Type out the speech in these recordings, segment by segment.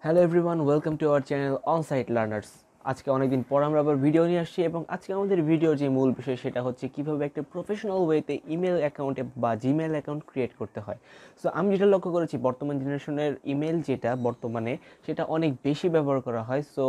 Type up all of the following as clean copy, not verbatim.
Hello everyone, welcome to our channel onsite learners. আজকে অনেকদিন পর আমরা আবার ভিডিও নিয়ে আসছি এবং আজকে আমাদের ভিডিওর যে মূল বিষয় সেটা হচ্ছে কীভাবে একটা প্রফেশনাল ওয়েতে ইমেল অ্যাকাউন্টে বা জিমেল অ্যাকাউন্ট ক্রিয়েট করতে হয়। সো আমি যেটা লক্ষ্য করেছি বর্তমান জেনারেশনের ইমেল যেটা বর্তমানে সেটা অনেক বেশি ব্যবহার করা হয়। সো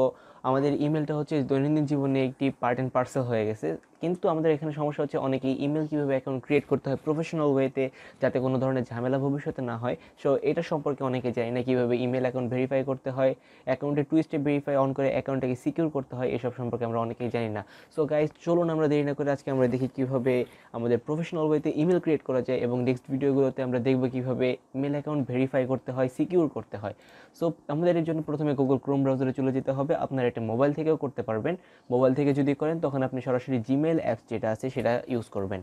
আমাদের ইমেলটা হচ্ছে দৈনন্দিন জীবনে একটি পার্ট অ্যান্ড পার্সেল হয়ে গেছে। কিন্তু আমাদের এখানে সমস্যা হচ্ছে অনেকেই ইমেল কীভাবে অ্যাকাউন্ট ক্রিয়েট করতে হয় প্রফেশনাল ওয়েতে, যাতে কোনো ধরনের ঝামেলা ভবিষ্যতে না হয়। সো এটা সম্পর্কে অনেকে জানি না, কীভাবে ইমেল অ্যাকাউন্ট ভেরিফাই করতে হয়, অ্যাকাউন্টে টু স্টেপ ভেরিফাই অন করে অ্যাকাউন্টটাকে সিকিউর করতে হয়, এসব সম্পর্কে আমরা অনেকেই জানি না। সো গাইজ, চলুন আমরা দেরি না করে আজকে আমরা দেখি কীভাবে আমাদের প্রফেশনাল ওয়েতে ইমেল ক্রিয়েট করা যায় এবং নেক্সট ভিডিওগুলোতে আমরা দেখব কীভাবে ইমেল অ্যাকাউন্ট ভেরিফাই করতে হয়, সিকিউর করতে হয়। সো আমাদের এর জন্য প্রথমে গুগল ক্রোম ব্রাউজারে চলে যেতে হবে। আপনারা এটা মোবাইল থেকেও করতে পারবেন। মোবাইল থেকে যদি করেন তখন আপনি সরাসরি জিমেল অ্যাপস যেটা আছে সেটা ইউজ করবেন।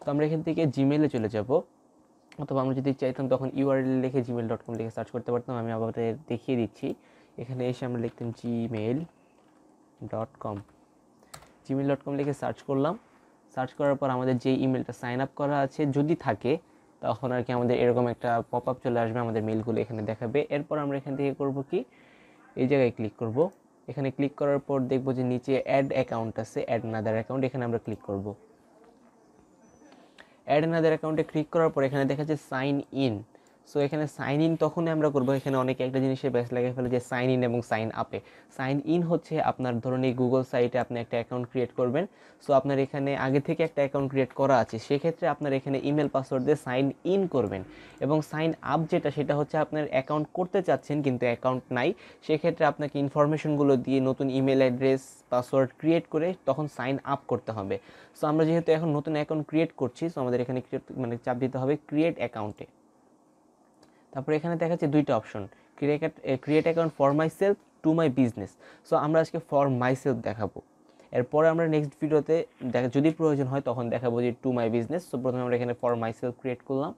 তো আমরা এখান থেকে জিমেলে চলে যাব, অথবা আমরা যদি চাইতাম তখন ইউআরএল লিখে gmail.com লিখে সার্চ করতে পারতাম। আমি আবার দেখিয়ে দিচ্ছি। এখানে এসে আমরা লিখতাম gmail.com, gmail.com লিখে সার্চ করলাম। সার্চ করার পর আমাদের যে ইমেলটা সাইন আপ করা আছে যদি থাকে, তখন আর কি আমাদের এরকম একটা পপ আপ চলে আসবে, আমাদের মেলগুলো এখানে দেখাবে। এরপর আমরা এখান থেকে করব কি, এই জায়গায় ক্লিক করব। এখানে ক্লিক করার পর দেখবো যে নিচে অ্যাড অ্যাকাউন্ট আছে, অ্যাড নাদার অ্যাকাউন্ট, এখানে আমরা ক্লিক করব। অ্যাড অ্যানাদার অ্যাকাউন্টে ক্লিক করার পর এখানে দেখা যাচ্ছে সাইন ইন। সো এখানে সাইন ইন তখনই আমরা করবো। এখানে অনেকে একটা জিনিসের ব্যাস লাগিয়ে ফেলে যে সাইন ইন এবং সাইন আপে। সাইন ইন হচ্ছে আপনার ধরুন এই গুগল সাইটে আপনি একটা অ্যাকাউন্ট ক্রিয়েট করবেন। সো আপনার এখানে আগে থেকে একটা অ্যাকাউন্ট ক্রিয়েট করা আছে, সেক্ষেত্রে আপনার এখানে ইমেল পাসওয়ার্ড দিয়ে সাইন ইন করবেন। এবং সাইন আপ যেটা, সেটা হচ্ছে আপনার অ্যাকাউন্ট করতে চাচ্ছেন কিন্তু অ্যাকাউন্ট নাই, সেক্ষেত্রে আপনাকে ইনফরমেশনগুলো দিয়ে নতুন ইমেল অ্যাড্রেস পাসওয়ার্ড ক্রিয়েট করে তখন সাইন আপ করতে হবে। সো আমরা যেহেতু এখন নতুন অ্যাকাউন্ট ক্রিয়েট করছি, সো আমাদের এখানে চাপ দিতে হবে ক্রিয়েট অ্যাকাউন্টে। তারপরে এখানে দেখাচ্ছে দুইটা option, create account for my self, to my business. So আমরা আজকে ফর মাই সেলফ দেখাবো। এরপরে আমরা নেক্সট ভিডিওতে যদি প্রয়োজন হয় তখন দেখাবো যে টু মাই বিজনেস। সো প্রথমে আমরা এখানে ফর মাই সেলফ ক্রিয়েট করলাম।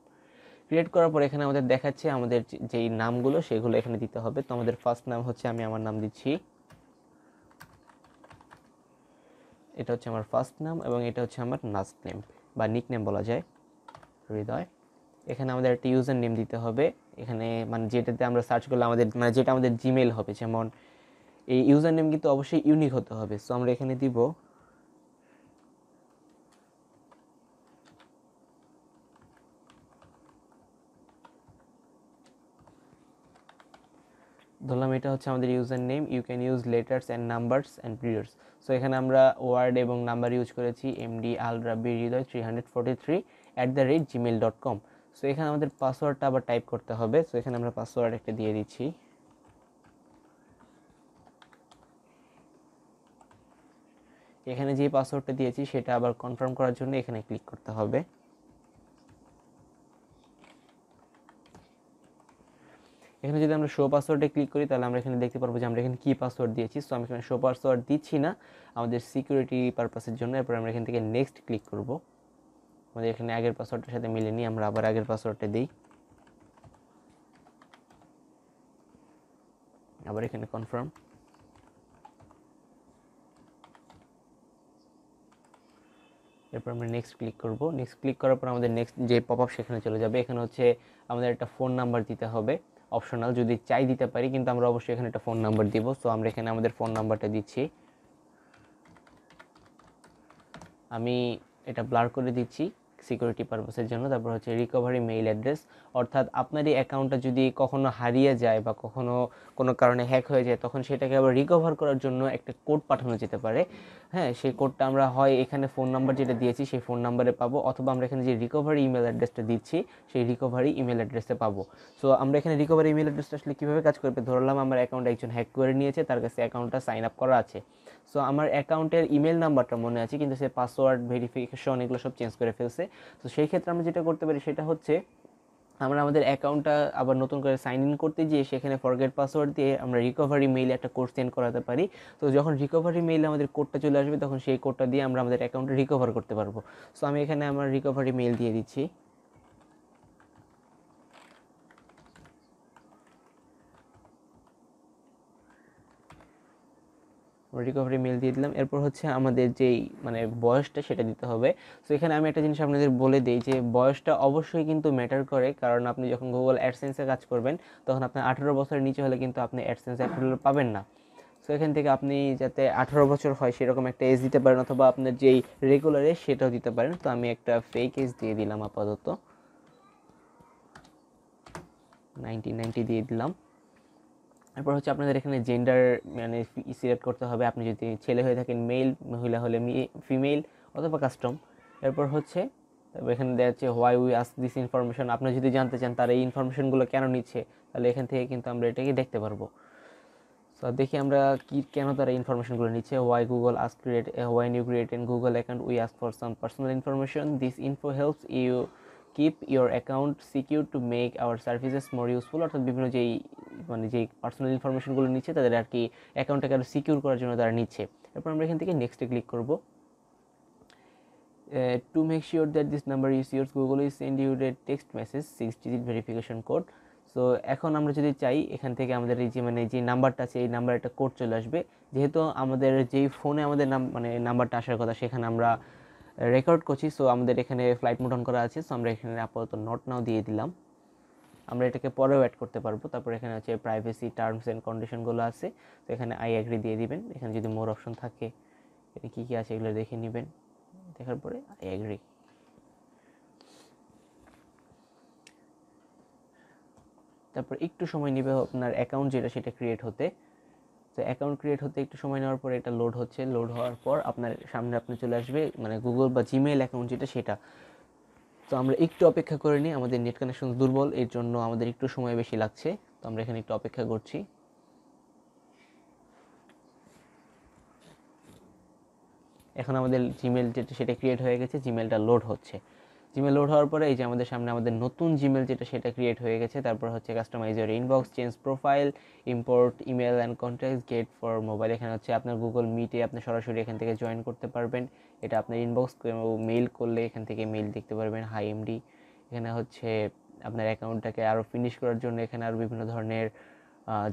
ক্রিয়েট করার পর এখানে আমাদের দেখাচ্ছে আমাদের যেই নামগুলো সেগুলো এখানে দিতে হবে। তো আমাদের ফার্স্ট নাম হচ্ছে, আমি আমার নাম দিচ্ছি, এটা হচ্ছে আমার ফার্স্ট নাম, এবং এটা হচ্ছে আমার লাস্ট নেম বা নিক নেম বলা যায়, হৃদয়। এখানে আমাদের একটা ইউজার নেম দিতে হবে। এখানে মানে যেটাতে আমরা সার্চ করলে আমাদের মানে যেটা আমাদের জিমেল হবে, যেমন এই ইউজার নেম কিন্তু অবশ্যই ইউনিক হতে হবে। সো আমরা এখানে দিব ধরলাম এটা হচ্ছে আমাদের user name. You can use letters and numbers and periods. So এখানে আমরা ওয়ার্ড এবং নাম্বার ইউজ করেছি, MD Al Rabbi Hridoy 343@gmail.com। So এখানে আমাদের পাসওয়ার্ডটা আবার টাইপ করতে হবে। সো এখানে আমরা পাসওয়ার্ড একটা দিয়ে দিচ্ছি। এখানে যে পাসওয়ার্ডটা দিয়েছি সেটা আবার কনফার্ম করার জন্য এখানে ক্লিক করতে হবে। এখানে যদি আমরা শো পাসওয়ার্ডে ক্লিক করি তাহলে আমরা এখানে দেখতে পারবো যে আমরা এখানে কী পাসওয়ার্ড দিয়েছি। সো আমি এখানে শো পাসওয়ার্ড দিচ্ছি না আমাদের সিকিউরিটি পারপাসের জন্য। এরপর আমরা এখান থেকে নেক্সট ক্লিক করব। আমাদের এখানে আগের পাসওয়ার্ডের সাথে মিলেনি, আমরা আবার আগের পাসওয়ার্ডটা দিই, আবার এখানে কনফার্ম। এরপর আমরা নেক্সট ক্লিক করব। নেক্সট ক্লিক করার পর আমাদের নেক্সট যে পপ আপ সেখানে চলে যাবে। এখানে হচ্ছে আমাদের একটা ফোন নাম্বার দিতে হবে, অপশনাল, যদি চাই দিতে পারি, কিন্তু আমরা অবশ্যই এখানে একটা ফোন নাম্বার দিব। সো আমরা এখানে আমাদের ফোন নাম্বারটা দিচ্ছি। আমি এটা ব্লার করে দিচ্ছি সিকিউরিটি পারপাসের জন্য। তারপর হচ্ছে রিকভারি মেইল অ্যাড্রেস, অর্থাৎ আপনার এই অ্যাকাউন্টটা যদি কখনো হারিয়ে যায় বা কখনো কোনো কারণে হ্যাক হয়ে যায়, তখন সেটাকে আবার রিকভার করার জন্য একটা কোড পাঠানো যেতে পারে। হ্যাঁ, সেই কোডটা আমরা হয় এখানে ফোন নাম্বার যেটা দিয়েছি সেই ফোন নাম্বারে পাবো, অথবা আমরা এখানে যে রিকভারি ইমেল অ্যাড্রেসটা দিচ্ছি সেই রিকভারি ইমেল অ্যাড্রেসে পাবো। সো আমরা এখানে রিকভারি ইমেল অ্যাড্রেসটা আসলে কীভাবে কাজ করবে, ধরলাম আমার অ্যাকাউন্ট একজন হ্যাক করে নিয়েছে, তার কাছে অ্যাকাউন্টটা সাইন আপ করা আছে। সো আমার অ্যাকাউন্টের ইমেল নাম্বারটা মনে আছে, কিন্তু সে পাসওয়ার্ড ভেরিফিকেশন এগুলো সব চেঞ্জ করে ফেলছে। তো সেই ক্ষেত্রে আমরা যেটা করতে পারি সেটা হচ্ছে আমরা আমাদের অ্যাকাউন্টটা আবার নতুন করে সাইন ইন করতে গিয়ে সেখানে ফরগেট পাসওয়ার্ড দিয়ে আমরা রিকভারি মেইলে একটা কোড সেন্ড করাতে পারি। তো যখন রিকভারি মেইলে আমাদের কোডটা চলে আসবে তখন সেই কোডটা দিয়ে আমরা আমাদের অ্যাকাউন্টে রিকভার করতে পারবো। সো আমি এখানে আমার রিকভারি মেইল দিয়ে দিচ্ছি। রিকভারি মেল দিয়ে দিলাম। এরপর হচ্ছে আমাদের যেই মানে বয়সটা সেটা দিতে হবে। সো এখানে আমি একটা জিনিস আপনাদের বলে দিই যে বয়সটা অবশ্যই কিন্তু ম্যাটার করে, কারণ আপনি যখন গুগল অ্যাডসেন্সে কাজ করবেন তখন আপনার 18 বছরের নিচে হলে কিন্তু আপনি অ্যাডসেন্স অ্যাপ্রুভাল পাবেন না। সো এখান থেকে আপনি যাতে 18 বছর হয় সেরকম একটা এজ দিতে পারেন, অথবা আপনার যেই রেগুলার এজ সেটাও দিতে পারেন। তো আমি একটা ফেক এজ দিয়ে দিলাম আপাতত, 1990 দিয়ে দিলাম। এরপর হচ্ছে আপনাদের এখানে জেন্ডার মানে সিলেক্ট করতে হবে। আপনি যদি ছেলে হয়ে থাকেন মেল, মহিলা হলে ফিমেল অথবা কাস্টম। এরপর হচ্ছে এখানে দেওয়া হচ্ছে why we ask this information. আপনি যদি জানতে চান তারা এই ইনফরমেশনগুলো কেন নিচ্ছে, তাহলে এখান থেকে কিন্তু আমরা এটাকে দেখতে পারবো। তো দেখি আমরা কি কেন তারা ইনফরমেশনগুলো নিচ্ছে। Why Google ask create when you create an Google account we ask for some personal information, this info helps you keep your account secure to make our services more useful. অর্থাৎ বিভিন্ন যেই মানে যেই পার্সোনাল ইনফরমেশনগুলো নিচ্ছে তাদের আর কি অ্যাকাউন্টটাকে আরও সিকিউর করার জন্য তারা নিচ্ছে। এরপর আমরা এখান থেকে নেক্সটে ক্লিক করব। To make sure that this number is yours, Google is send you a text message 6 digit verification code. So এখন আমরা যদি চাই এখান থেকে আমাদের এই যে মানে যে নাম্বারটা আছে এই নাম্বার একটা কোড চলে আসবে। যেহেতু আমাদের যেই ফোনে আমাদের মানে নাম্বারটা আসার কথা সেখানে আমরা রেকর্ড করছি, সো আমাদের এখানে ফ্লাইট মোড অন করা আছে। সো আমরা এখানে আপাতত নট নাও দিয়ে দিলাম। আমরা এটাকে পরেও অ্যাড করতে পারবো। তারপর এখানে হচ্ছে প্রাইভেসি টার্মস অ্যান্ড কন্ডিশনগুলো আছে, তো এখানে আই অ্যাগ্রি দিয়ে দিবেন। এখানে যদি মোর অপশন থাকে এটা কী কী আছে এগুলো দেখে নেবেন, দেখার পরে আই অ্যাগ্রি। তারপর একটু সময় নেবে আপনার অ্যাকাউন্ট যেটা সেটা ক্রিয়েট হতে। তো অ্যাকাউন্ট ক্রিয়েট হতে একটু সময় নেওয়ার পরে এটা লোড হচ্ছে। লোড হওয়ার পর আপনার সামনে আপনি চলে আসবে মানে গুগল বা জিমেইল অ্যাকাউন্ট যেটা সেটা। তো আমরা একটু অপেক্ষা করে নিই, আমাদের নেট কানেকশন দুর্বল এর জন্য আমাদের একটু সময় বেশি লাগছে। তো আমরা এখানে একটু অপেক্ষা করছি। এখন আমাদের জিমেল যেটা সেটা ক্রিয়েট হয়ে গেছে, জিমেলটা লোড হচ্ছে। জিমেল লোড হওয়ার পরে এই যে আমাদের সামনে আমাদের নতুন জিমেল যেটা সেটা ক্রিয়েট হয়ে গেছে। তারপর হচ্ছে customize your inbox, change profile, import email and contacts, get for mobile. এখানে হচ্ছে আপনার গুগল মিটে আপনি সরাসরি এখান থেকে জয়েন করতে পারবেন। এটা আপনার ইনবক্স মেইল করলে এখান থেকে মেইল দেখতে পারবেন, হাই এমডি। এখানে হচ্ছে আপনার অ্যাকাউন্টটাকে আরও ফিনিশ করার জন্য এখানে আরও বিভিন্ন ধরনের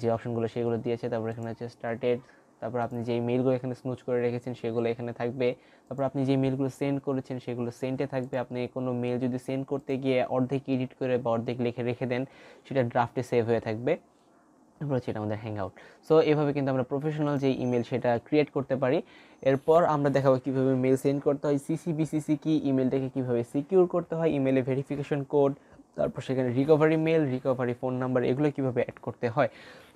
যে অপশনগুলো সেগুলো দিয়েছে। তারপর এখানে হচ্ছে স্টার্টেড। তারপর আপনি যেই মেইলগুলো এখানে স্নুজ করে রেখেছেন সেগুলো এখানে থাকবে। তারপর আপনি যে মেইলগুলো সেন্ড করেছেন সেগুলো সেন্টে থাকবে। আপনি কোনো মেইল যদি সেন্ড করতে গিয়ে অর্ধেক এডিট করে বা অর্ধেক লিখে রেখে দেন সেটা ড্রাফটে সেভ হয়ে থাকবে। তারপর হচ্ছে এটা আমাদের হ্যাংআউট। সো এভাবে কিন্তু আমরা প্রফেশনাল যে ইমেল সেটা ক্রিয়েট করতে পারি। এরপর আমরা দেখাবো কীভাবে মেল সেন্ড করতে হয়, সিসিবিসিসি কি, ইমেলটাকে কীভাবে সিকিউর করতে হয়, ইমেলে ভেরিফিকেশন কোড, তারপর সেখানে recovery mail, recovery phone number এগুলো কীভাবে অ্যাড করতে হয়।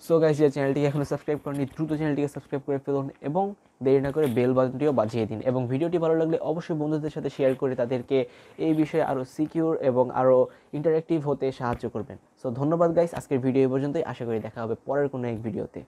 সো গাইস, যে চ্যানেলটিকে এখনও সাবস্ক্রাইব করেনি দ্রুত চ্যানেলটিকে সাবস্ক্রাইব করে ফেলুন এবং দেরি না করে বেল বাটনটিও বাজিয়ে দিন। এবং ভিডিওটি ভালো লাগলে অবশ্যই বন্ধুদের সাথে শেয়ার করে তাদেরকে এই বিষয়ে আরও সিকিউর এবং আরও ইন্টারেক্টিভ হতে সাহায্য করবেন। সো ধন্যবাদ গাইস, আজকের ভিডিও এই পর্যন্তই। আশা করি দেখা হবে পরের কোনো এক ভিডিওতে।